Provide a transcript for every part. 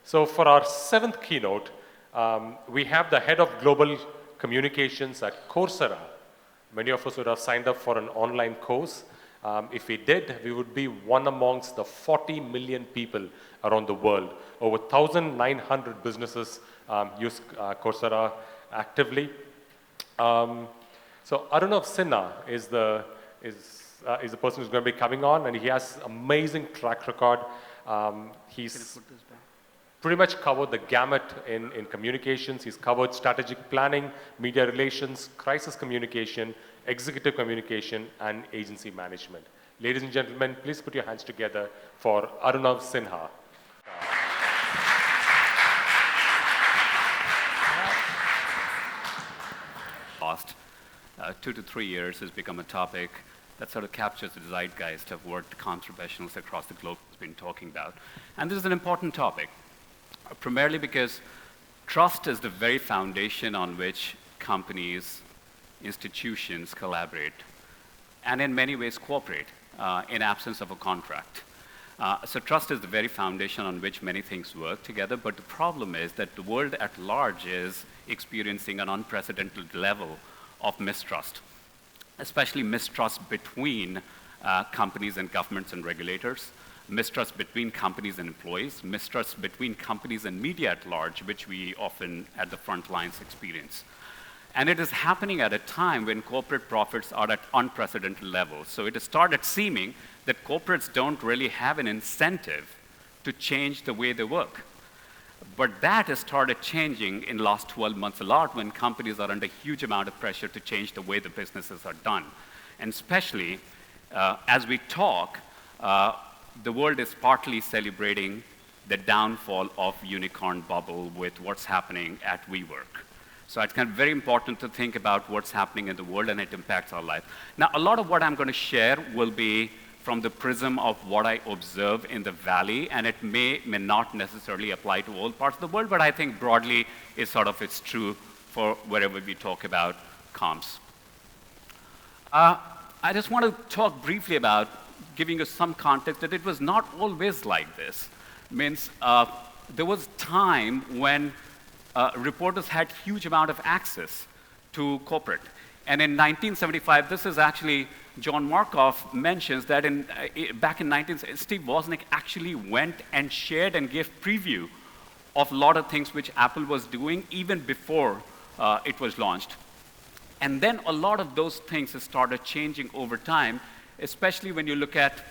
So for our seventh keynote, we have the head of global communications at Coursera. Many of us would have signed up for an online course. If we did, we would be one amongst the 40 million people around the world. Over 1,900 businesses use Coursera actively. So Arunav Sinha is the person who's going to be coming on, and he has amazing track record. He's pretty much covered the gamut in communications. He's covered strategic planning, media relations, crisis communication, executive communication, and agency management. Ladies and gentlemen, please put your hands together for Arunav Sinha. Last 2 to 3 years has become a topic that sort of captures the zeitgeist of what comms professionals across the globe have been talking about. And this is an important topic, primarily because trust is the very foundation on which companies, institutions collaborate, and in many ways cooperate in absence of a contract. So trust is the very foundation on which many things work together, but the problem is that the world at large is experiencing an unprecedented level of mistrust, especially mistrust between companies and governments and regulators, mistrust between companies and employees, mistrust between companies and media at large, which we often at the front lines experience. And it is happening at a time when corporate profits are at unprecedented levels. So it has started seeming that corporates don't really have an incentive to change the way they work. But that has started changing in the last 12 months a lot when companies are under a huge amount of pressure to change the way the businesses are done. And especially as we talk, the world is partly celebrating the downfall of unicorn bubble with what's happening at WeWork. So it's kind of very important to think about what's happening in the world and it impacts our life. Now, a lot of what I'm going to share will be from the prism of what I observe in the Valley, and it may not necessarily apply to all parts of the world, but I think broadly it's true for wherever we talk about comms. I just want to talk briefly about giving you some context that it was not always like this. Means there was time when reporters had huge amount of access to corporate. And in 1975, this is actually, John Markoff mentions that back in Steve Wozniak actually went and shared and gave preview of a lot of things which Apple was doing even before it was launched. And then a lot of those things have started changing over time, especially when you look at,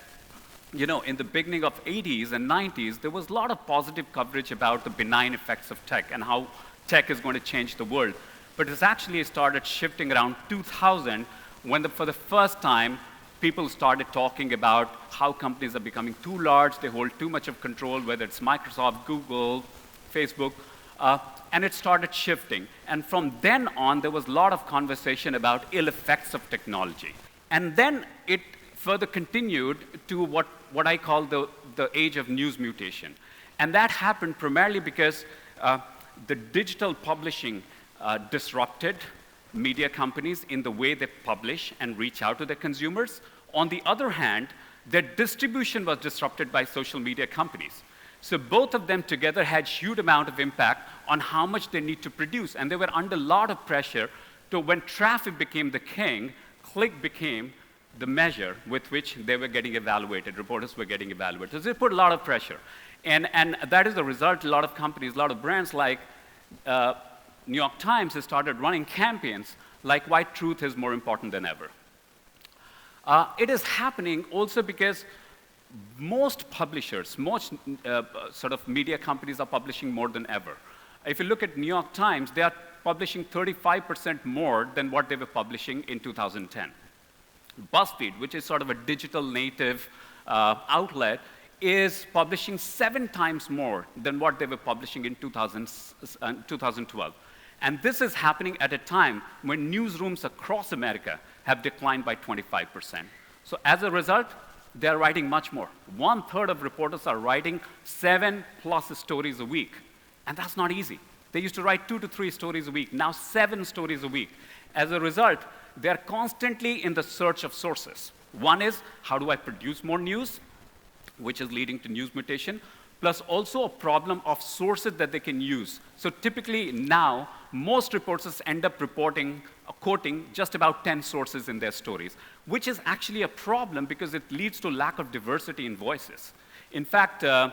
in the beginning of 80s and 90s, there was a lot of positive coverage about the benign effects of tech and how tech is going to change the world. But it's actually started shifting around 2000 when for the first time, people started talking about how companies are becoming too large, they hold too much of control, whether it's Microsoft, Google, Facebook, and it started shifting. And from then on, there was a lot of conversation about ill effects of technology. And then it further continued to what I call the age of news mutation. And that happened primarily because the digital publishing disrupted media companies in the way they publish and reach out to their consumers. On the other hand, their distribution was disrupted by social media companies. So both of them together had huge amount of impact on how much they need to produce. And they were under a lot of pressure to when traffic became the king, click became the measure with which they were getting evaluated, reporters were getting evaluated. So they put a lot of pressure. And that is the result, a lot of companies, a lot of brands like New York Times has started running campaigns like why truth is more important than ever. It is happening also because most publishers, most sort of media companies are publishing more than ever. If you look at New York Times, they are publishing 35% more than what they were publishing in 2010. BuzzFeed, which is sort of a digital native outlet, is publishing 7 times more than what they were publishing in 2012. And this is happening at a time when newsrooms across America have declined by 25%. So as a result, they're writing much more. 1/3 of reporters are writing 7+ stories a week. And that's not easy. They used to write 2 to 3 stories a week, now 7 stories a week. As a result, they're constantly in the search of sources. One is, how do I produce more news, which is leading to news mutation. plus also a problem of sources that they can use. So typically now, most reporters end up quoting just about 10 sources in their stories, which is actually a problem because it leads to lack of diversity in voices. In fact, New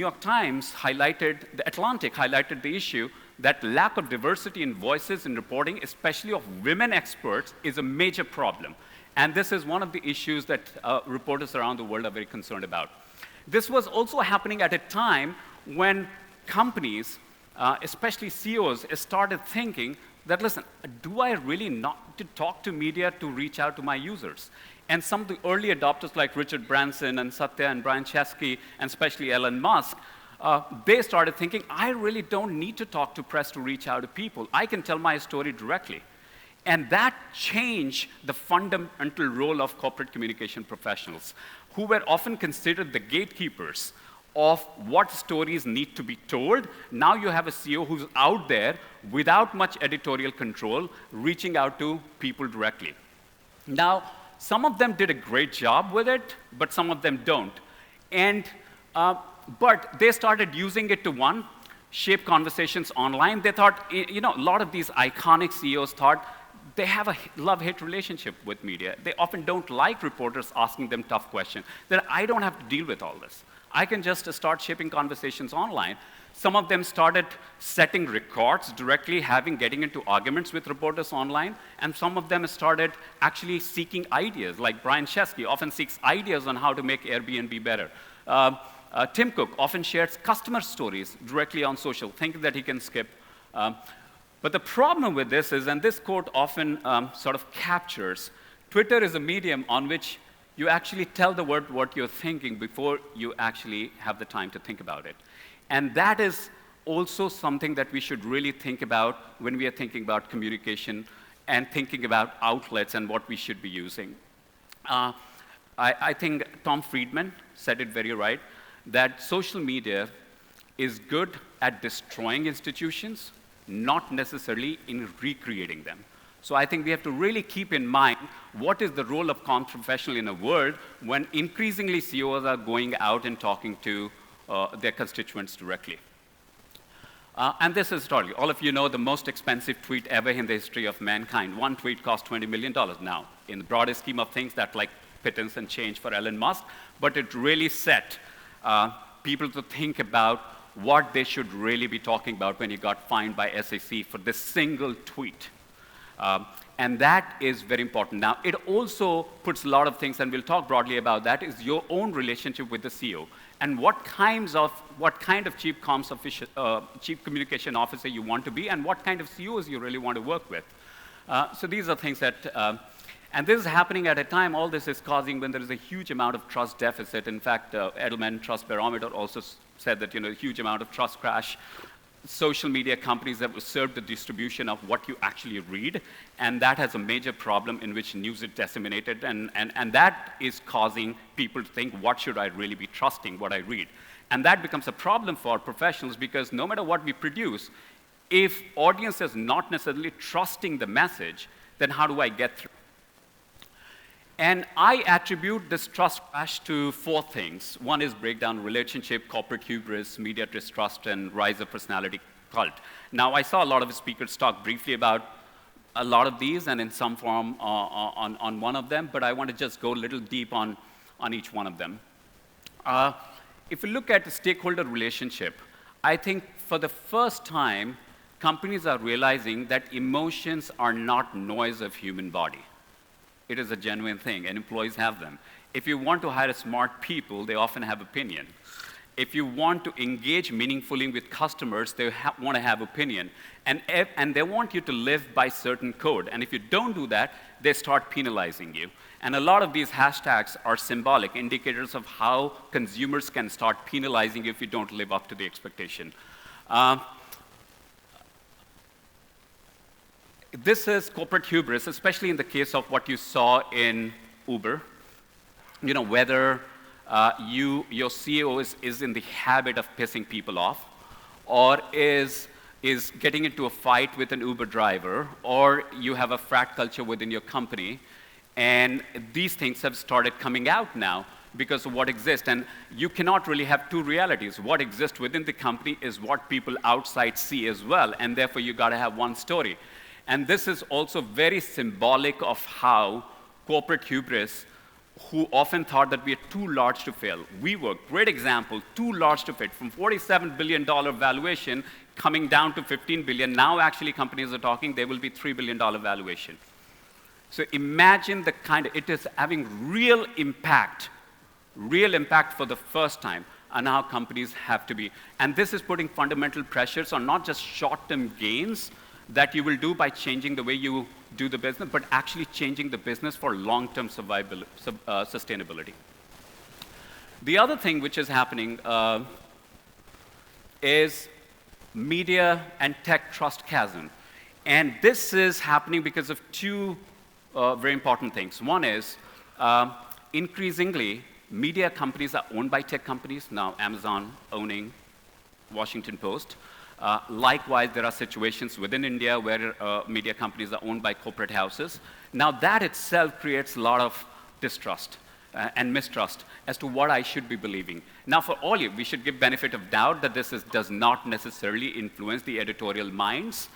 York Times highlighted, The Atlantic highlighted the issue that lack of diversity in voices in reporting, especially of women experts, is a major problem. And this is one of the issues that reporters around the world are very concerned about. This was also happening at a time when companies, especially CEOs, started thinking that, listen, do I really not to talk to media to reach out to my users? And some of the early adopters like Richard Branson and Satya and Brian Chesky, and especially Elon Musk, they started thinking, I really don't need to talk to press to reach out to people. I can tell my story directly. And that changed the fundamental role of corporate communication professionals, who were often considered the gatekeepers of what stories need to be told. Now you have a CEO who's out there without much editorial control, reaching out to people directly. Now, some of them did a great job with it, but some of them don't. And, but they started using it to, one, shape conversations online. They thought, you know, a lot of these iconic CEOs thought they have a love-hate relationship with media. They often don't like reporters asking them tough questions. That I don't have to deal with all this. I can just start shaping conversations online. Some of them started setting records directly, getting into arguments with reporters online, and some of them started actually seeking ideas, like Brian Chesky often seeks ideas on how to make Airbnb better. Tim Cook often shares customer stories directly on social, thinking that he can skip. But the problem with this is, and this quote often sort of captures, Twitter is a medium on which you actually tell the world what you're thinking before you actually have the time to think about it. And that is also something that we should really think about when we are thinking about communication and thinking about outlets and what we should be using. I think Tom Friedman said it very right, that social media is good at destroying institutions, not necessarily in recreating them. So I think we have to really keep in mind what is the role of comms professional in a world when increasingly CEOs are going out and talking to their constituents directly. And this is totally, all of you know the most expensive tweet ever in the history of mankind. One tweet cost $20 million. Now, in the broader scheme of things, that's like pittance and change for Elon Musk, but it really set people to think about what they should really be talking about when he got fined by SEC for this single tweet. And that is very important. Now, it also puts a lot of things, and we'll talk broadly about that, is your own relationship with the CEO, and what kind of chief communication officer you want to be, and what kind of CEOs you really want to work with. So these are things that, and this is happening at a time, all this is causing when there is a huge amount of trust deficit. In fact, Edelman Trust Barometer also said that, you know, a huge amount of trust crash. Social media companies have served the distribution of what you actually read, and that has a major problem in which news is disseminated, and that is causing people to think, what should I really be trusting, what I read? And that becomes a problem for professionals, because no matter what we produce, if audience is not necessarily trusting the message, then how do I get through? And I attribute this trust crash to 4 things. One is breakdown relationship, corporate hubris, media distrust, and rise of personality cult. Now, I saw a lot of speakers talk briefly about a lot of these and in some form on one of them, but I want to just go a little deep on each one of them. If we look at the stakeholder relationship, I think for the first time, companies are realizing that emotions are not noise of human body. It is a genuine thing, and employees have them. If you want to hire smart people, they often have opinion. If you want to engage meaningfully with customers, they want to have opinion. And they want you to live by certain code. And if you don't do that, they start penalizing you. And a lot of these hashtags are symbolic indicators of how consumers can start penalizing you if you don't live up to the expectation. This is corporate hubris, especially in the case of what you saw in Uber. You know, whether your CEO is in the habit of pissing people off, or is getting into a fight with an Uber driver, or you have a frat culture within your company, and these things have started coming out now. because of what exists. And you cannot really have two realities. What exists within the company is what people outside see as well, and therefore you got to have one story. And this is also very symbolic of how corporate hubris, who often thought that we are too large to fail. WeWork, great example, too large to fail. From $47 billion valuation coming down to $15 billion, now actually companies are talking they will be $3 billion valuation. So imagine the kind of, it is having real impact for the first time on how companies have to be. And this is putting fundamental pressures on not just short-term gains that you will do by changing the way you do the business, but actually changing the business for long-term sustainability. The other thing which is happening is media and tech trust chasm. And this is happening because of two very important things. One is, increasingly, media companies are owned by tech companies. Now, Amazon owning Washington Post. Likewise, there are situations within India where media companies are owned by corporate houses. Now, that itself creates a lot of distrust and mistrust as to what I should be believing. Now, for all you, we should give benefit of doubt that this does not necessarily influence the editorial minds.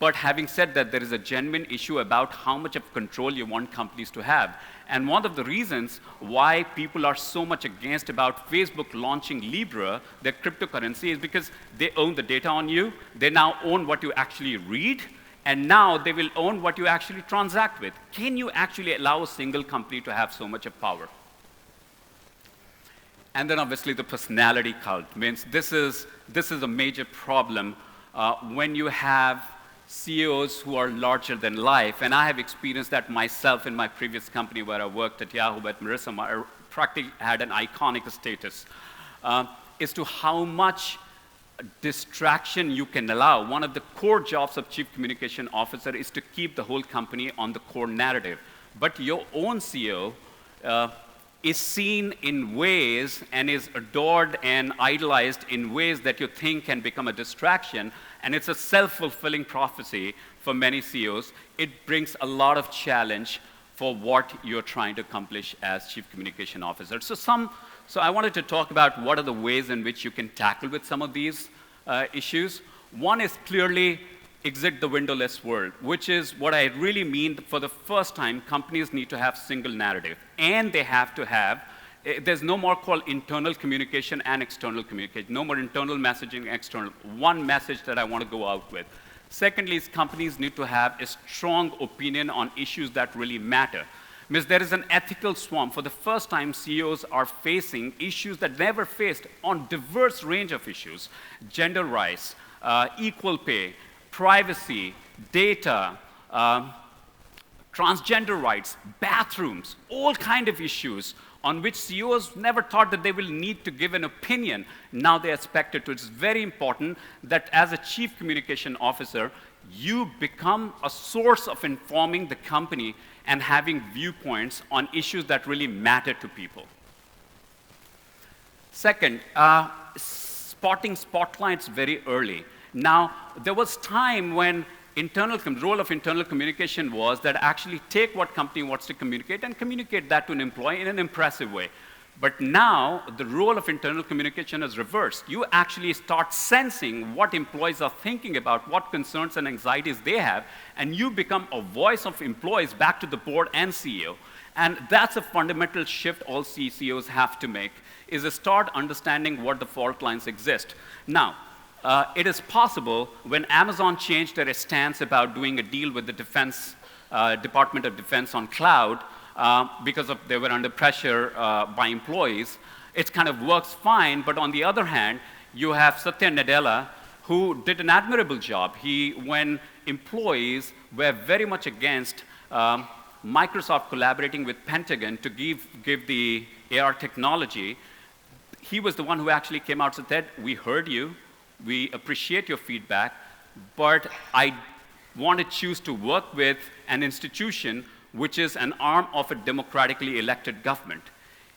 But having said that, there is a genuine issue about how much of control you want companies to have. And one of the reasons why people are so much against about Facebook launching Libra, their cryptocurrency, is because they own the data on you, they now own what you actually read, and now they will own what you actually transact with. Can you actually allow a single company to have so much of power? And then obviously the personality cult means this is a major problem when you have CEOs who are larger than life, and I have experienced that myself in my previous company where I worked at Yahoo at Marissa. I practically had an iconic status as to how much distraction you can allow. One of the core jobs of chief communication officer is to keep the whole company on the core narrative. But your own CEO is seen in ways and is adored and idolized in ways that you think can become a distraction. And it's a self-fulfilling prophecy for many CEOs. It brings a lot of challenge for what you're trying to accomplish as chief communication officer. So I wanted to talk about what are the ways in which you can tackle with some of these issues. One is clearly exit the windowless world, which is what I really mean. For the first time, companies need to have single narrative, and they have to have, there's no more called internal communication and external communication. No more internal messaging, external. One message that I want to go out with. Secondly, is companies need to have a strong opinion on issues that really matter. Means there is an ethical swamp. For the first time, CEOs are facing issues that never faced on diverse range of issues. Gender rights, equal pay, privacy, data, transgender rights, bathrooms, all kind of issues on which CEOs never thought that they will need to give an opinion. Now they're expected to. It's very important that as a chief communication officer, you become a source of informing the company and having viewpoints on issues that really matter to people. Second, spotting spotlights very early. Now, there was time when role of internal communication was that actually take what company wants to communicate and communicate that to an employee in an impressive way. But now, the role of internal communication is reversed. You actually start sensing what employees are thinking about, what concerns and anxieties they have, and you become a voice of employees back to the board and CEO. And that's a fundamental shift all CEOs have to make, is to start understanding what the fault lines exist. Now, it is possible when Amazon changed their stance about doing a deal with the Department of Defense on cloud, because they were under pressure by employees, it kind of works fine. But on the other hand, you have Satya Nadella, who did an admirable job. When employees were very much against Microsoft collaborating with Pentagon to give the AR technology, he was the one who actually came out and said, we heard you, we appreciate your feedback, but I want to choose to work with an institution which is an arm of a democratically elected government.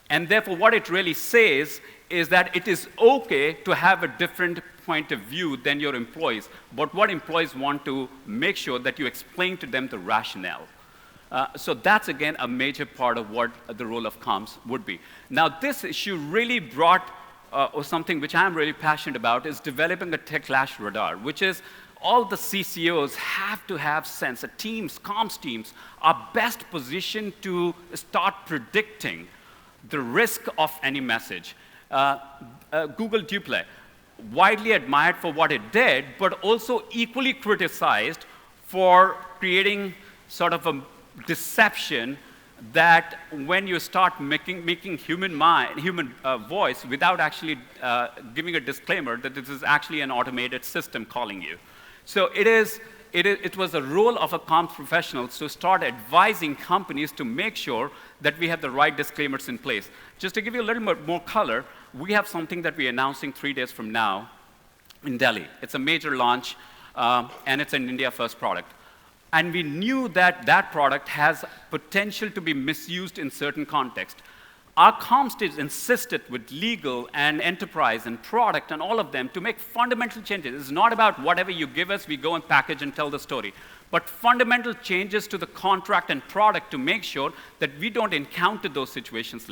And therefore, what it really says is that it is okay to have a different point of view than your employees, but what employees want to make sure that you explain to them the rationale. So that's, again, a major part of what the role of comms would be. Now, this issue really brought or something which I'm really passionate about is developing a tech-lash radar, which is all the CCOs have to have sense. The teams, comms teams, are best positioned to start predicting the risk of any message. Google Duplay, widely admired for what it did, but also equally criticized for creating sort of a deception that when you start making human voice without actually giving a disclaimer that this is actually an automated system calling you. So it was a role of a comms professional to start advising companies to make sure that we have the right disclaimers in place. Just to give you a little bit more color, we have something that we're announcing 3 days from now in Delhi. It's a major launch, and it's an India-first product. And we knew that that product has potential to be misused in certain contexts. Our comms teams insisted with legal and enterprise and product and all of them to make fundamental changes. It's not about whatever you give us, we go and package and tell the story, but fundamental changes to the contract and product to make sure that we don't encounter those situations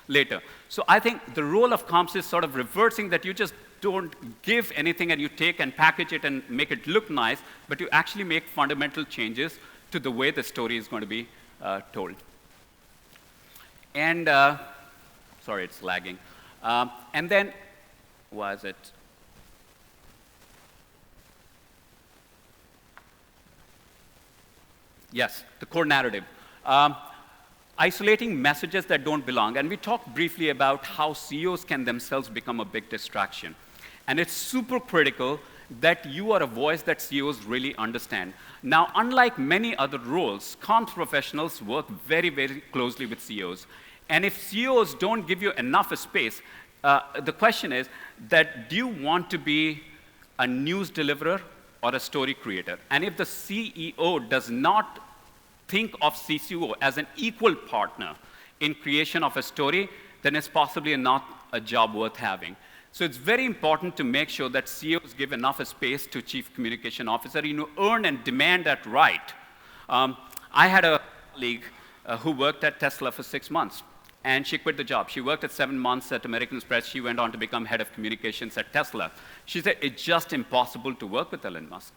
later. So I think the role of comms is sort of reversing that. You just don't give anything and you take and package it and make it look nice, but you actually make fundamental changes to the way the story is going to be told. And, sorry, it's lagging. And then, was it? Yes, the core narrative. Isolating messages that don't belong. And we talked briefly about how CEOs can themselves become a big distraction. And it's super critical that you are a voice that CEOs really understand. Now, unlike many other roles, comms professionals work very, very closely with CEOs. And if CEOs don't give you enough space, the question is that do you want to be a news deliverer or a story creator? And if the CEO does not think of CCO as an equal partner in creation of a story, then it's possibly not a job worth having. So it's very important to make sure that CEOs give enough space to Chief Communication Officer, earn and demand that right. I had a colleague who worked at Tesla for 6 months, and she quit the job. She worked at 7 months at American Express. She went on to become head of communications at Tesla. She said, it's just impossible to work with Elon Musk.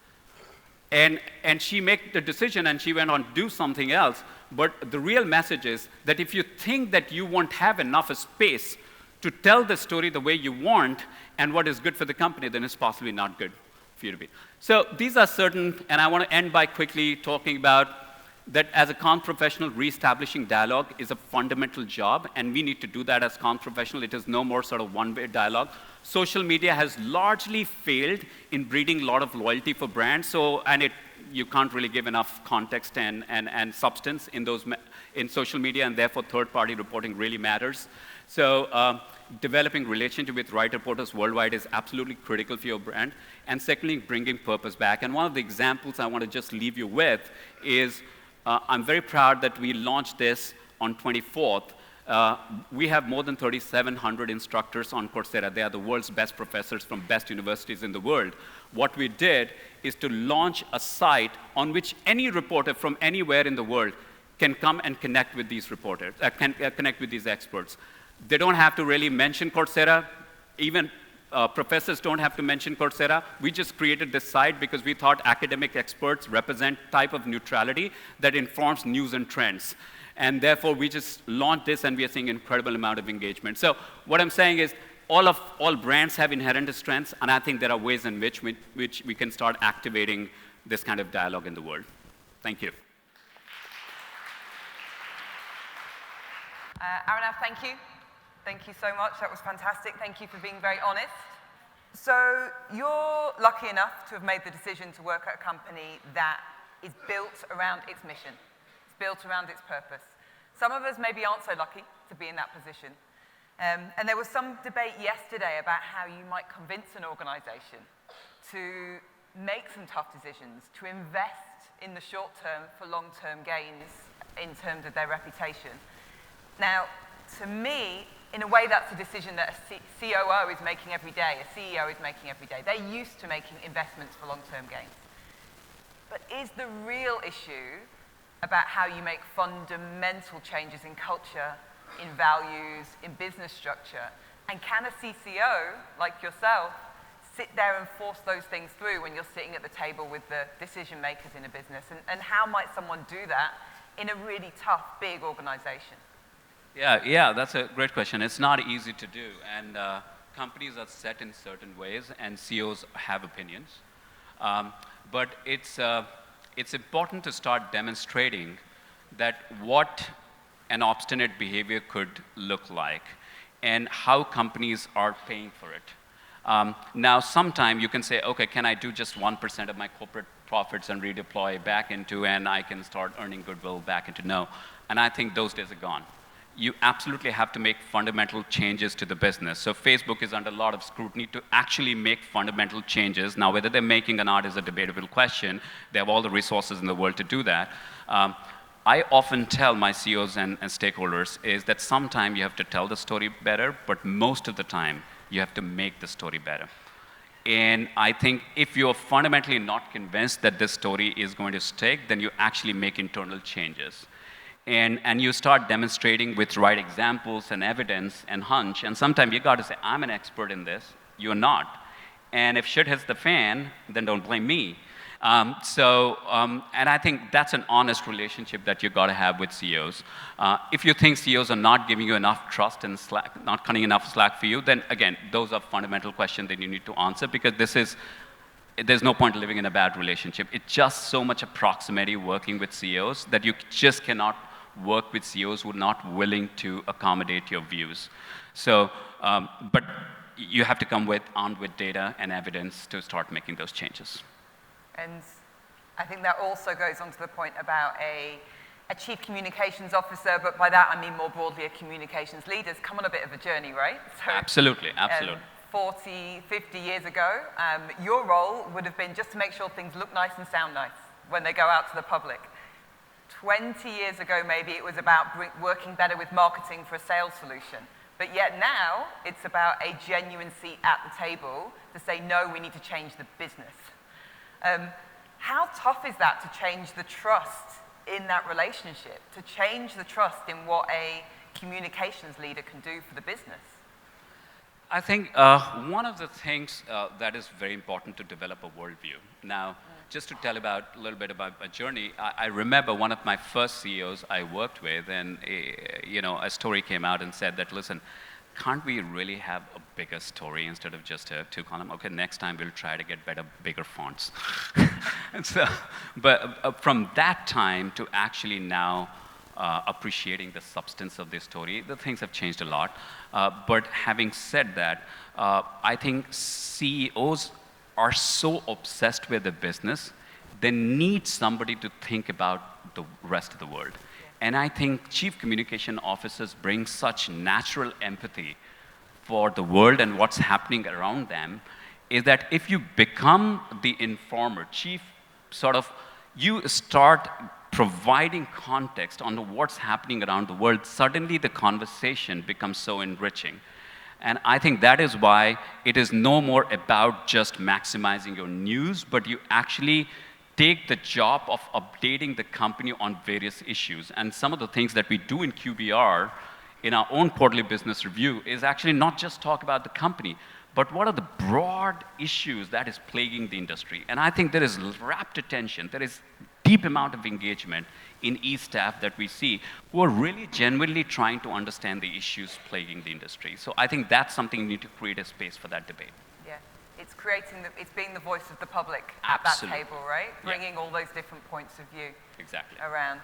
And she made the decision, and she went on to do something else. But the real message is that if you think that you won't have enough space to tell the story the way you want and what is good for the company, then it's possibly not good for you to be. So these are certain, and I want to end by quickly talking about that as a comms professional, reestablishing dialogue is a fundamental job, and we need to do that as comms professional. It is no more sort of one-way dialogue. Social media has largely failed in breeding a lot of loyalty for brands, and you can't really give enough context and substance in social media, and therefore third-party reporting really matters. So developing relationship with right reporters worldwide is absolutely critical for your brand. And secondly, bringing purpose back. And one of the examples I want to just leave you with is I'm very proud that we launched this on 24th. We have more than 3,700 instructors on Coursera. They are the world's best professors from best universities in the world. What we did is to launch a site on which any reporter from anywhere in the world can come and connect with these reporters, connect with these experts. They don't have to really mention Coursera. Even professors don't have to mention Coursera. We just created this site because we thought academic experts represent type of neutrality that informs news and trends. And therefore, we just launched this, and we are seeing an incredible amount of engagement. So what I'm saying is all brands have inherent strengths, and I think there are ways in which we can start activating this kind of dialogue in the world. Thank you. Arunav, thank you. Thank you so much. That was fantastic. Thank you for being very honest. So you're lucky enough to have made the decision to work at a company that is built around its mission. It's built around its purpose. Some of us maybe aren't so lucky to be in that position. And there was some debate yesterday about how you might convince an organization to make some tough decisions, to invest in the short term for long-term gains in terms of their reputation. Now, to me, in a way, that's a decision that a COO is making every day, a CEO is making every day. They're used to making investments for long-term gains. But is the real issue about how you make fundamental changes in culture, in values, in business structure. And can a CCO, like yourself, sit there and force those things through when you're sitting at the table with the decision makers in a business? And how might someone do that in a really tough, big organization? Yeah, that's a great question. It's not easy to do, and companies are set in certain ways, and CEOs have opinions. But it's important to start demonstrating that what an obstinate behavior could look like and how companies are paying for it. Now, sometime you can say, okay, can I do just 1% of my corporate profits and redeploy back into, and I can start earning goodwill back into? No. And I think those days are gone. You absolutely have to make fundamental changes to the business. So Facebook is under a lot of scrutiny to actually make fundamental changes. Now, whether they're making or not is a debatable question. They have all the resources in the world to do that. I often tell my CEOs and stakeholders is that sometimes you have to tell the story better, but most of the time you have to make the story better. And I think if you're fundamentally not convinced that this story is going to stick, then you actually make internal changes. And you start demonstrating with right examples and evidence and hunch. And sometimes you got to say, I'm an expert in this. You're not. And if shit hits the fan, then don't blame me. And I think that's an honest relationship that you got to have with CEOs. If you think CEOs are not giving you enough trust and slack, not cutting enough slack for you, then again, those are fundamental questions that you need to answer, because there's no point living in a bad relationship. It's just so much proximity working with CEOs that you just cannot work with CEOs who are not willing to accommodate your views. So, but you have to come armed with data and evidence to start making those changes. And I think that also goes on to the point about a chief communications officer, but by that I mean more broadly a communications leader. Come on a bit of a journey, right? So, absolutely. 40, 50 years ago, your role would have been just to make sure things look nice and sound nice when they go out to the public. 20 years ago, maybe it was about working better with marketing for a sales solution. But yet now, it's about a genuine seat at the table to say, no, we need to change the business. How tough is that to change the trust in that relationship, to change the trust in what a communications leader can do for the business? I think one of the things that is very important to develop a worldview. Now, just to tell a little bit about my journey, I remember one of my first CEOs I worked with, and a story came out and said that, listen, can't we really have a bigger story instead of just a two-column? Okay, next time we'll try to get bigger fonts. And so, but from that time to actually now appreciating the substance of this story, the things have changed a lot. But having said that, I think CEOs are so obsessed with the business, they need somebody to think about the rest of the world. And I think chief communication officers bring such natural empathy for the world and what's happening around them, is that if you become the informer, you start providing context on what's happening around the world, suddenly the conversation becomes so enriching. And I think that is why it is no more about just maximizing your news, but you actually take the job of updating the company on various issues. And some of the things that we do in QBR, in our own quarterly business review, is actually not just talk about the company, but what are the broad issues that is plaguing the industry. And I think there is rapt attention, there is deep amount of engagement in e-staff that we see who are really genuinely trying to understand the issues plaguing the industry. So I think that's something you need to create a space for that debate. Yeah, it's being the voice of the public Absolutely. At that table, right? Yeah. Bringing all those different points of view Exactly. around.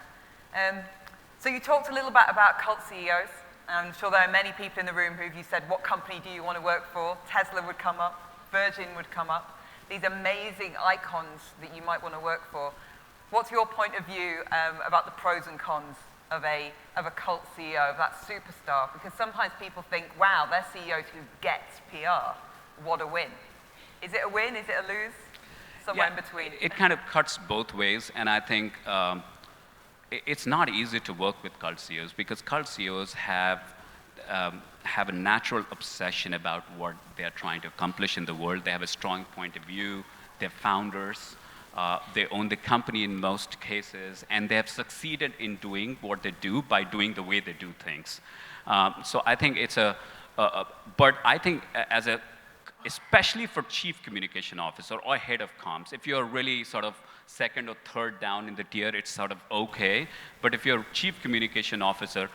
So you talked a little bit about cult CEOs. I'm sure there are many people in the room who, if you said, what company do you want to work for? Tesla would come up, Virgin would come up. These amazing icons that you might want to work for. What's your point of view about the pros and cons of a cult CEO, of that superstar? Because sometimes people think, wow, they're CEOs who gets PR. What a win. Is it a win? Is it a lose? Somewhere in between. It kind of cuts both ways, and I think it's not easy to work with cult CEOs, because cult CEOs have a natural obsession about what they're trying to accomplish in the world. They have a strong point of view. They're founders. They own the company in most cases, and they have succeeded in doing what they do by doing the way they do things. So I think it's but I think especially for chief communication officer or head of comms, if you're really sort of second or third down in the tier, it's sort of okay. But if you're chief communication officer,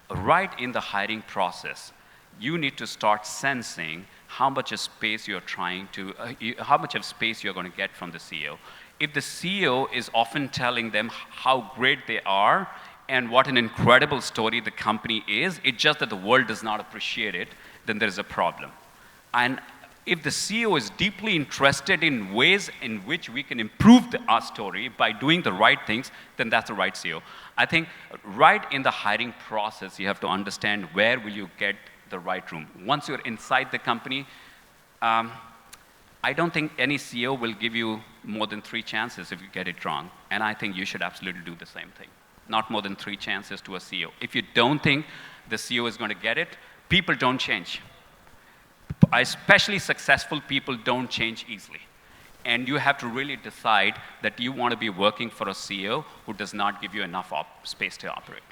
right in the hiring process, you need to start sensing how much of space you're trying to, how much of space you're going to get from the CEO. If the CEO is often telling them how great they are and what an incredible story the company is, it's just that the world does not appreciate it, then there's a problem. And if the CEO is deeply interested in ways in which we can improve our story by doing the right things, then that's the right CEO. I think right in the hiring process, you have to understand where will you get the right room. Once you're inside the company, I don't think any CEO will give you more than 3 chances if you get it wrong. And I think you should absolutely do the same thing. Not more than 3 chances to a CEO. If you don't think the CEO is going to get it, people don't change. Especially successful people don't change easily. And you have to really decide that you want to be working for a CEO who does not give you enough space to operate.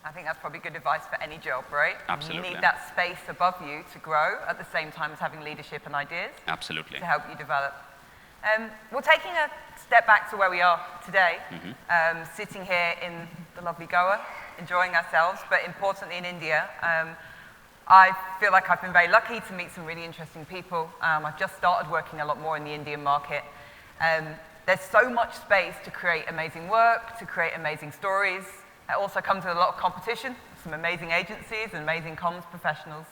I think that's probably good advice for any job, right? Absolutely. You need that space above you to grow at the same time as having leadership and ideas. Absolutely. To help you develop. Well, taking a step back to where we are today, sitting here in the lovely Goa, enjoying ourselves, but importantly in India, I feel like I've been very lucky to meet some really interesting people. I've just started working a lot more in the Indian market. There's so much space to create amazing work, to create amazing stories. It also comes with a lot of competition, some amazing agencies and amazing comms professionals.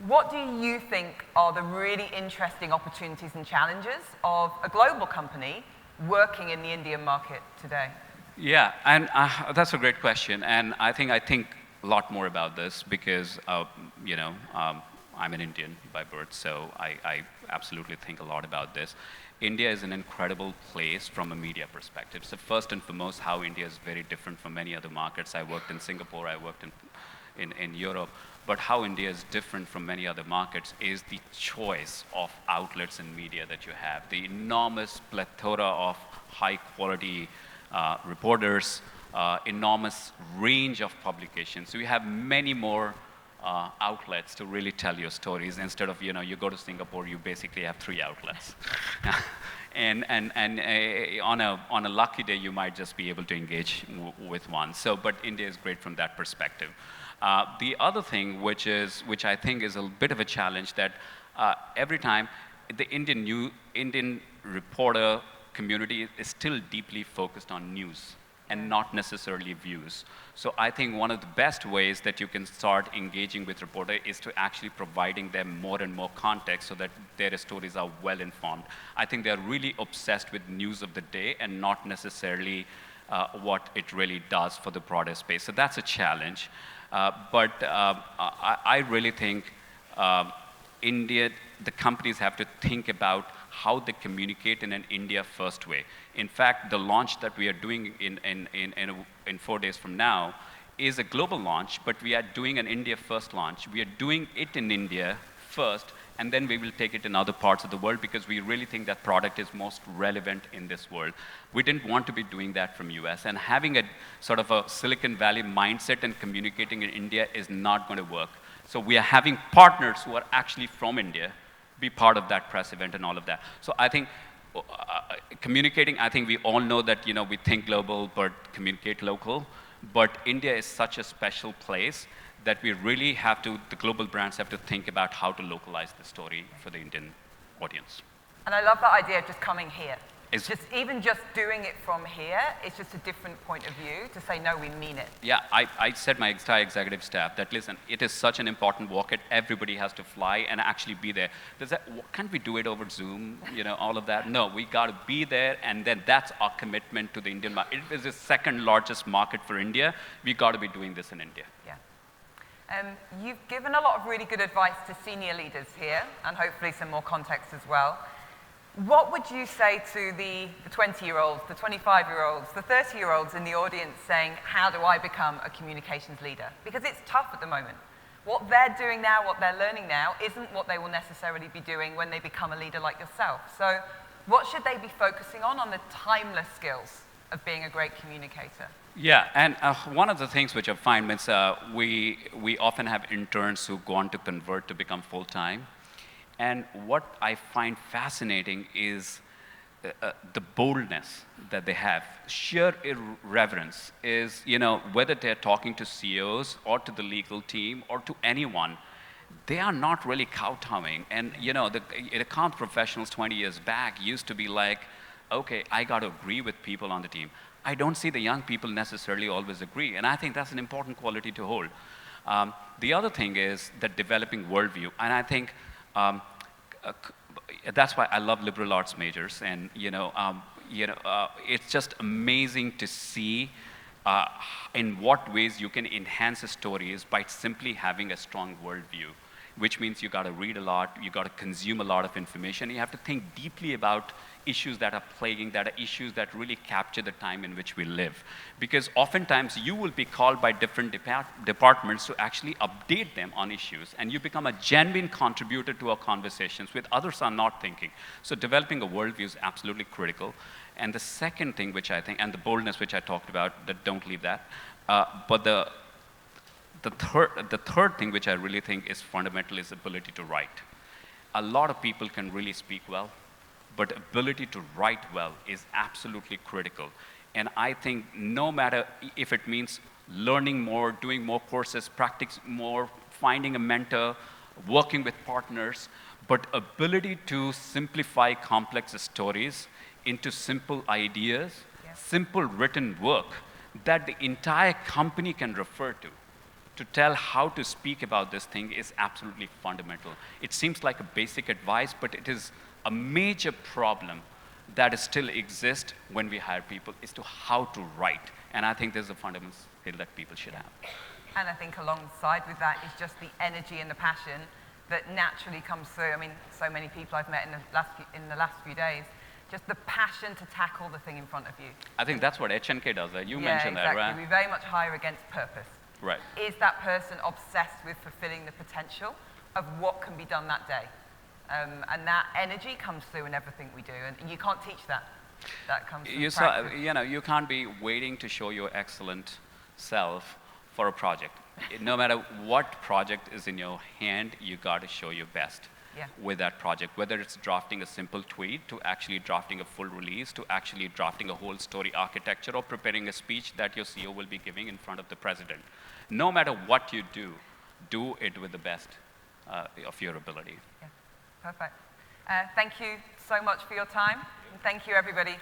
What do you think are the really interesting opportunities and challenges of a global company working in the Indian market today? Yeah, and that's a great question. And I think a lot more about this because, you know, I'm an Indian by birth, so I absolutely think a lot about this. India is an incredible place from a media perspective. So first and foremost, how India is very different from many other markets. I worked in Singapore, I worked in Europe, but how India is different from many other markets is the choice of outlets and media that you have, the enormous plethora of high quality reporters, enormous range of publications. So you have many more outlets to really tell your stories. Instead of, you know, you go to Singapore, you basically have 3 outlets. and on a lucky day, you might just be able to engage with one. So, but India is great from that perspective. The other thing, which I think is a bit of a challenge, that every time the Indian reporter community is still deeply focused on news and not necessarily views. So I think one of the best ways that you can start engaging with reporter is to actually providing them more and more context so that their stories are well informed. I think they're really obsessed with news of the day and not necessarily what it really does for the broader space. So that's a challenge. But I really think India, the companies have to think about how they communicate in an India-first way. In fact, the launch that we are doing in 4 days from now is a global launch, but we are doing an India-first launch. We are doing it in India first, and then we will take it in other parts of the world because we really think that product is most relevant in this world. We didn't want to be doing that from US, and having a sort of a Silicon Valley mindset and communicating in India is not going to work. So we are having partners who are actually from India be part of that press event and all of that. So I think communicating, I think we all know that, you know, we think global but communicate local. But India is such a special place that we really have to, the global brands have to think about how to localize the story for the Indian audience. And I love that idea of just coming here. It's just, even just doing it from here, it's just a different point of view to say, no, we mean it. Yeah, I said my entire executive staff that, listen, it is such an important market, everybody has to fly and actually be there. Can't we do it over Zoom, you know, all of that? No, we got to be there, and then that's our commitment to the Indian market. It is the second largest market for India. We got to be doing this in India. Yeah. You've given a lot of really good advice to senior leaders here, and hopefully some more context as well. What would you say to the 20-year-olds, the 25-year-olds, the 30-year-olds in the audience saying, how do I become a communications leader? Because it's tough at the moment. What they're doing now, what they're learning now, isn't what they will necessarily be doing when they become a leader like yourself. So What should they be focusing on the timeless skills of being a great communicator? Yeah, and one of the things which I find is we often have interns who go on to convert to become full-time. And what I find fascinating is the boldness that they have. Sheer irreverence is, whether they're talking to CEOs or to the legal team or to anyone, they are not really kowtowing. And the account professionals 20 years back used to be like, okay, I got to agree with people on the team. I don't see the young people necessarily always agree, and I think that's an important quality to hold. The other thing is the developing worldview, and I think that's why I love liberal arts majors, and it's just amazing to see in what ways you can enhance a story is by simply having a strong worldview, which means you got to read a lot, you got to consume a lot of information, you have to think deeply about issues that are plaguing, that are issues that really capture the time in which we live. Because oftentimes you will be called by different departments to actually update them on issues, and you become a genuine contributor to our conversations with others are not thinking. So developing a worldview is absolutely critical. And the second thing which I think, and the boldness which I talked about, that don't leave that, but the third thing which I really think is fundamental is ability to write. A lot of people can really speak well, but ability to write well is absolutely critical. And I think no matter if it means learning more, doing more courses, practice more, finding a mentor, working with partners, but ability to simplify complex stories into simple ideas, simple written work that the entire company can refer to tell how to speak about this thing is absolutely fundamental. It seems like a basic advice, but it is a major problem that still exists when we hire people is to how to write. And I think there's a fundamental skill that people should have. And I think alongside with that is just the energy and the passion that naturally comes through. I mean, so many people I've met in the last few days, just the passion to tackle the thing in front of you. I think that's what HNK does. You mentioned that, right? We very much hire against purpose. Right. Is that person obsessed with fulfilling the potential of what can be done that day? And that energy comes through in everything we do, and you can't teach that. That comes from practice. You can't be waiting to show your excellent self for a project. No matter what project is in your hand, you got to show your best with that project, whether it's drafting a simple tweet to actually drafting a full release to actually drafting a whole story architecture or preparing a speech that your CEO will be giving in front of the president. No matter what you do it with the best of your ability. Yeah, perfect. Thank you so much for your time. And thank you, everybody.